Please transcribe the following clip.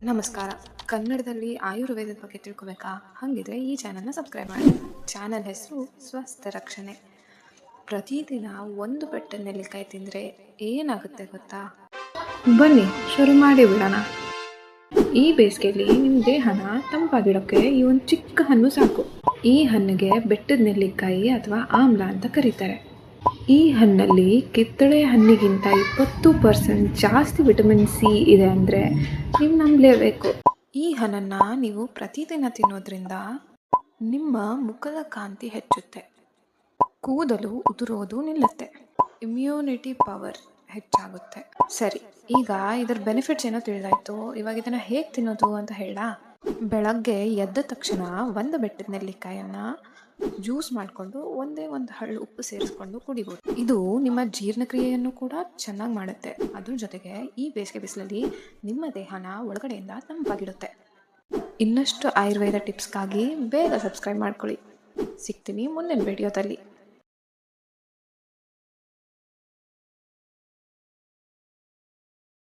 ನಮಸ್ಕಾರ. ಕನ್ನಡದಲ್ಲಿ ಆಯುರ್ವೇದದ ಬಗ್ಗೆ ತಿಳ್ಕೊಬೇಕಾ? ಹಾಗಿದ್ರೆ ಈ ಚಾನಲ್ನ ಸಬ್ಸ್ಕ್ರೈಬ್ ಮಾಡಿ. ಚಾನಲ್ ಹೆಸರು ಸ್ವಸ್ಥ ರಕ್ಷಣೆ. ಪ್ರತಿದಿನ ಒಂದು ಬೆಟ್ಟ ನೆಲ್ಲಿಕಾಯಿ ತಿಂದರೆ ಏನಾಗುತ್ತೆ ಗೊತ್ತಾ? ಬನ್ನಿ ಶುರು ಮಾಡಿ ಬಿಡೋಣ. ಈ ಬೇಸಿಗೆಯಲ್ಲಿ ನಿಮ್ಮ ದೇಹನ ತಂಪಾಗಿಡೋಕ್ಕೆ ಈ ಒಂದು ಚಿಕ್ಕ ಹಣ್ಣು ಸಾಕು. ಈ ಹಣ್ಣಿಗೆ ಬೆಟ್ಟದ ನೆಲ್ಲಿಕಾಯಿ ಅಥವಾ ಆಮ್ಲ ಅಂತ ಕರೀತಾರೆ. ಈ ಹಣ್ಣಲ್ಲಿ ಕಿತ್ತಳೆ ಹಣ್ಣಿಗಿಂತ 20% ಜಾಸ್ತಿ ವಿಟಮಿನ್ ಸಿ ಇದೆ ಅಂದರೆ ನೀವು ನಂಬಲೇಬೇಕು. ಈ ಹಣ್ಣನ್ನು ನೀವು ಪ್ರತಿದಿನ ತಿನ್ನೋದ್ರಿಂದ ನಿಮ್ಮ ಮುಖದ ಕಾಂತಿ ಹೆಚ್ಚುತ್ತೆ, ಕೂದಲು ಉದುರೋದು ನಿಲ್ಲುತ್ತೆ, ಇಮ್ಯುನಿಟಿ ಪವರ್ ಹೆಚ್ಚಾಗುತ್ತೆ. ಸರಿ, ಈಗ ಇದರ ಬೆನಿಫಿಟ್ಸ್ ಏನೋ ತಿಳಿದಾಯ್ತು. ಇವಾಗ ಇದನ್ನು ಹೇಗೆ ತಿನ್ನೋದು ಅಂತ ಹೇಳ. ಬೆಳಗ್ಗೆ ಎದ್ದ ತಕ್ಷಣ ಒಂದು ಬೆಟ್ಟದ ನೆಲ್ಲಿಕಾಯನ್ನು ಜ್ಯೂಸ್ ಮಾಡಿಕೊಂಡು ಒಂದೇ ಒಂದು ಹಳ್ಳು ಉಪ್ಪು ಸೇರಿಸ್ಕೊಂಡು ಕುಡಿಬೋದು. ಇದು ನಿಮ್ಮ ಜೀರ್ಣಕ್ರಿಯೆಯನ್ನು ಕೂಡ ಚೆನ್ನಾಗಿ ಮಾಡುತ್ತೆ. ಅದ್ರ ಜೊತೆಗೆ ಈ ಬೇಸಿಗೆ ಬಿಸಿಲಲ್ಲಿ ನಿಮ್ಮ ದೇಹನ ಒಳಗಡೆಯಿಂದ ತಂಪಾಗಿಡುತ್ತೆ. ಇನ್ನಷ್ಟು ಆಯುರ್ವೇದ ಟಿಪ್ಸ್ಗಾಗಿ ಬೇಗ ಸಬ್ಸ್ಕ್ರೈಬ್ ಮಾಡ್ಕೊಳ್ಳಿ. ಸಿಗ್ತೀನಿ ಮುಂದಿನ ವಿಡಿಯೋದಲ್ಲಿ.